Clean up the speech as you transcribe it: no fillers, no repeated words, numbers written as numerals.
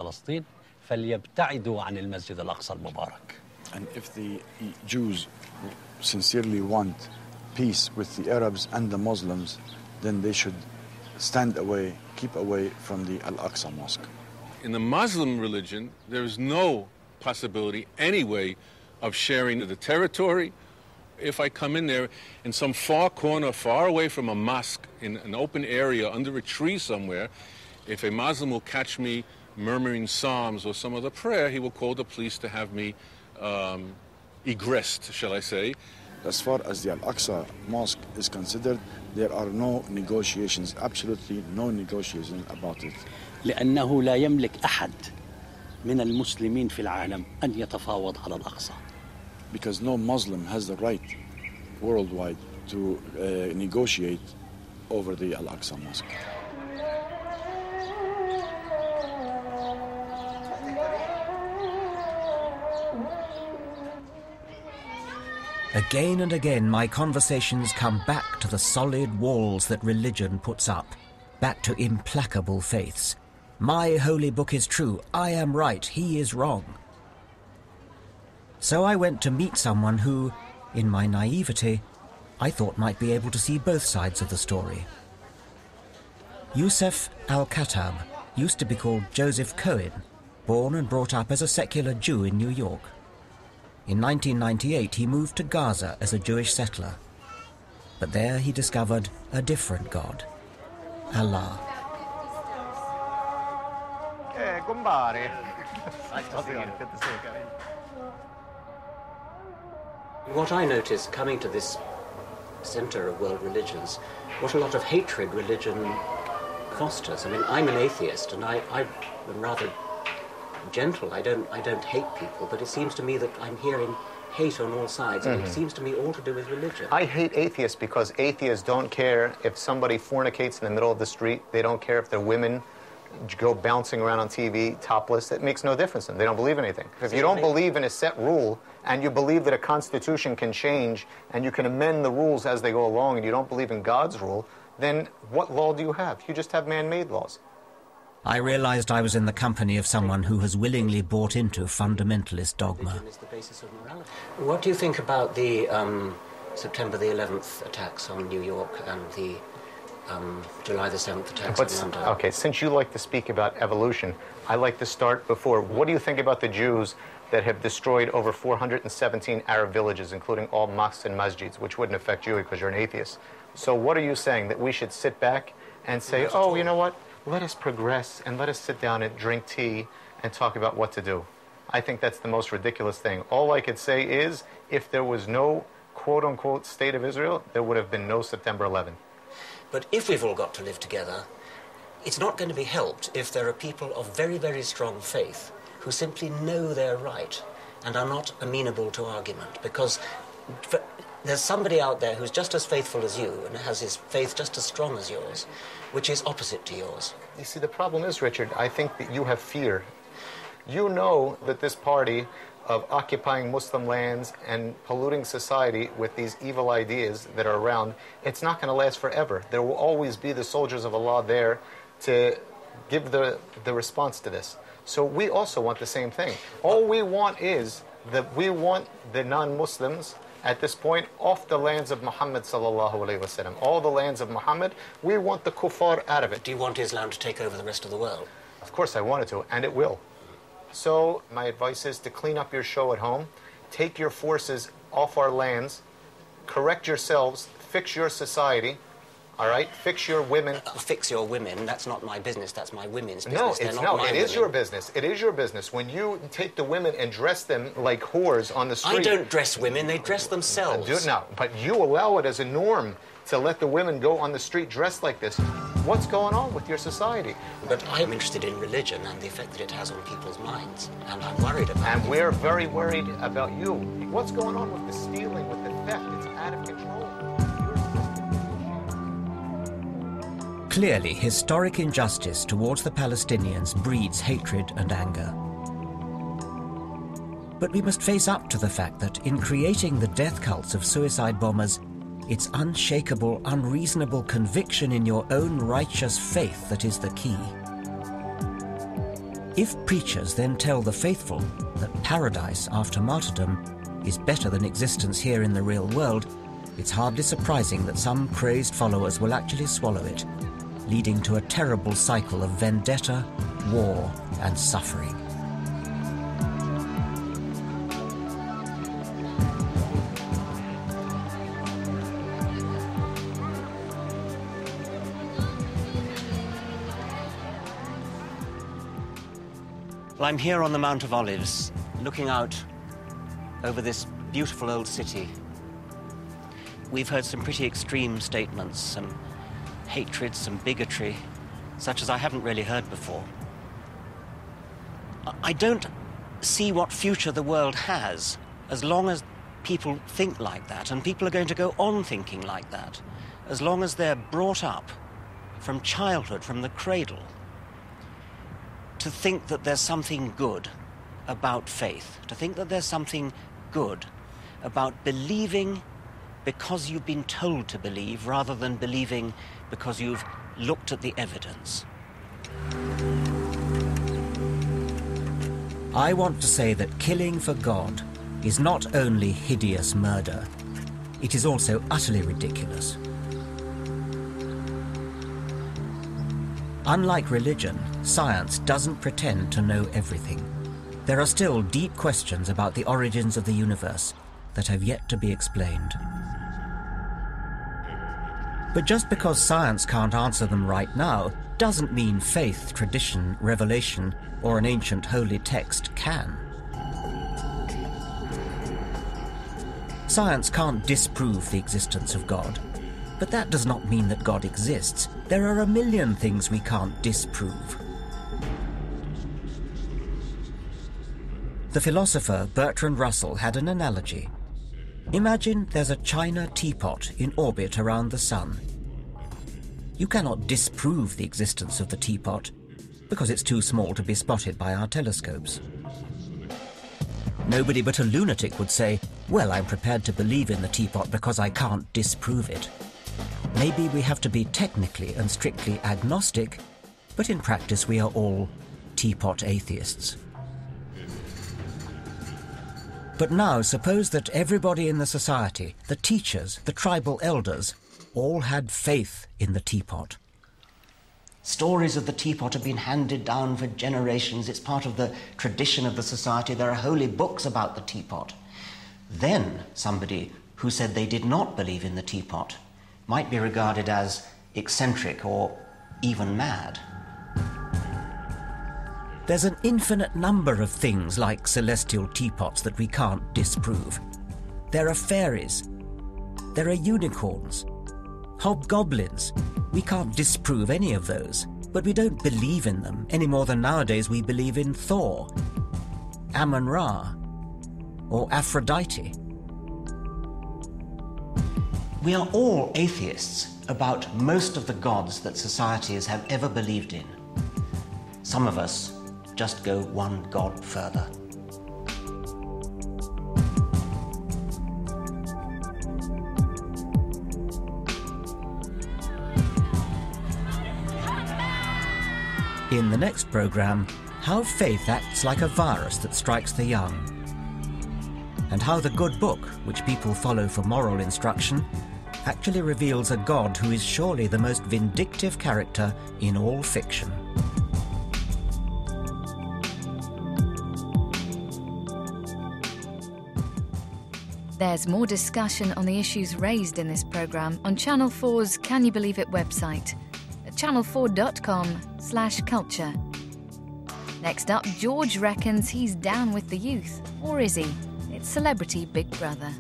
فلسطين فليبتعدوا عن المسجد الأقصى المبارك. And if the Jews sincerely want peace with the Arabs and the Muslims, then they should stand away, keep away from the Al-Aqsa Mosque. In the Muslim religion, there is no possibility anyway of sharing the territory. If I come in there in some far corner, far away from a mosque, in an open area under a tree somewhere, if a Muslim will catch me murmuring psalms or some other prayer, he will call the police to have me egressed, shall I say. As far as the Al-Aqsa Mosque is considered, there are no negotiations, absolutely no negotiations about it. لأنه لا يملك أحد من المسلمين في العالم أن يتفاوض على الأقصى. Because no Muslim has the right worldwide to negotiate over the Al-Aqsa Mosque. Again and again, my conversations come back to the solid walls that religion puts up, back to implacable faiths. My holy book is true, I am right, he is wrong. So I went to meet someone who, in my naivety, I thought might be able to see both sides of the story. Yusuf al-Khattab used to be called Joseph Cohen, born and brought up as a secular Jew in New York. In 1998, he moved to Gaza as a Jewish settler. But there he discovered a different God, Allah. Hey, compare. Nice to see you. Good to see you. What I noticed coming to this center of world religions, what a lot of hatred religion fosters. I mean, I'm an atheist, and I'm rather gentle. I don't hate people, but it seems to me that I'm hearing hate on all sides, and it seems to me all to do with religion. I hate atheists because atheists don't care if somebody fornicates in the middle of the street. They don't care if their women go bouncing around on TV topless. It makes no difference to them. They don't believe in anything. If you don't believe in a set rule, and you believe that a constitution can change, and you can amend the rules as they go along, and you don't believe in God's rule, then what law do you have? You just have man-made laws. I realized I was in the company of someone who has willingly bought into fundamentalist dogma. Is the basis of morality. What do you think about the September the 11th attacks on New York and the July the 7th attacks on London? Okay, since you like to speak about evolution, I like to start before. What do you think about the Jews that have destroyed over 417 Arab villages, including all mosques and masjids, which wouldn't affect you because you're an atheist? So what are you saying, that we should sit back and say, oh, you know what? Let us progress and let us sit down and drink tea and talk about what to do? I think that's the most ridiculous thing. All I could say is, if there was no quote-unquote state of Israel, there would have been no September 11th. But if we've all got to live together, it's not going to be helped if there are people of very, very strong faith who simply know they're right and are not amenable to argument, because there's somebody out there who's just as faithful as you and has his faith just as strong as yours, which is opposite to yours. You see, the problem is, Richard, I think that you have fear. You know that this party of occupying Muslim lands and polluting society with these evil ideas that are around, it's not going to last forever. There will always be the soldiers of Allah there to give the response to this. So we also want the same thing. All we want is that we want the non-Muslims at this point off the lands of Muhammad sallallahu alaihi wasallam. All the lands of Muhammad, we want the kuffar out of it. Do you want Islam to take over the rest of the world? Of course I want it to, and it will. So my advice is to clean up your show at home, take your forces off our lands, correct yourselves, fix your society, all right? Fix your women. Fix your women, that's not my business, that's my women's business. No, it is your business. It is your business. When you take the women and dress them like whores on the street. I don't dress women, they dress themselves. No, but you allow it as a norm to let the women go on the street dressed like this. What's going on with your society? But I'm interested in religion and the effect that it has on people's minds, and I'm worried about it. And we're very worried about you. What's going on with the stealing, with the theft? It's out of control. Clearly, historic injustice towards the Palestinians breeds hatred and anger. But we must face up to the fact that in creating the death cults of suicide bombers, it's unshakable, unreasonable conviction in your own righteous faith that is the key. If preachers then tell the faithful that paradise after martyrdom is better than existence here in the real world, it's hardly surprising that some crazed followers will actually swallow it, leading to a terrible cycle of vendetta, war, and suffering. Well, I'm here on the Mount of Olives, looking out over this beautiful old city. We've heard some pretty extreme statements, some hatred, some bigotry, such as I haven't really heard before. I don't see what future the world has as long as people think like that, and people are going to go on thinking like that, as long as they're brought up from childhood, from the cradle, to think that there's something good about faith, to think that there's something good about believing because you've been told to believe rather than believing because you've looked at the evidence. I want to say that killing for God is not only hideous murder, it is also utterly ridiculous. Unlike religion, science doesn't pretend to know everything. There are still deep questions about the origins of the universe that have yet to be explained. But just because science can't answer them right now doesn't mean faith, tradition, revelation, or an ancient holy text can. Science can't disprove the existence of God, but that does not mean that God exists. There are a million things we can't disprove. The philosopher Bertrand Russell had an analogy. Imagine there's a china teapot in orbit around the sun. You cannot disprove the existence of the teapot because it's too small to be spotted by our telescopes. Nobody but a lunatic would say, well, I'm prepared to believe in the teapot because I can't disprove it. Maybe we have to be technically and strictly agnostic, but in practice we are all teapot atheists. But now suppose that everybody in the society, the teachers, the tribal elders, all had faith in the teapot. Stories of the teapot have been handed down for generations. It's part of the tradition of the society. There are holy books about the teapot. Then somebody who said they did not believe in the teapot might be regarded as eccentric or even mad. There's an infinite number of things like celestial teapots that we can't disprove. There are fairies. There are unicorns. Hobgoblins. We can't disprove any of those, but we don't believe in them any more than nowadays we believe in Thor, Amun-Ra, or Aphrodite. We are all atheists about most of the gods that societies have ever believed in. Some of us just go one god further. In the next program, how faith acts like a virus that strikes the young, and how the good book, which people follow for moral instruction, actually reveals a God who is surely the most vindictive character in all fiction. There's more discussion on the issues raised in this programme on Channel 4's Can You Believe It website at channel4.com/culture. Next up, George reckons he's down with the youth. Or is he? It's Celebrity Big Brother.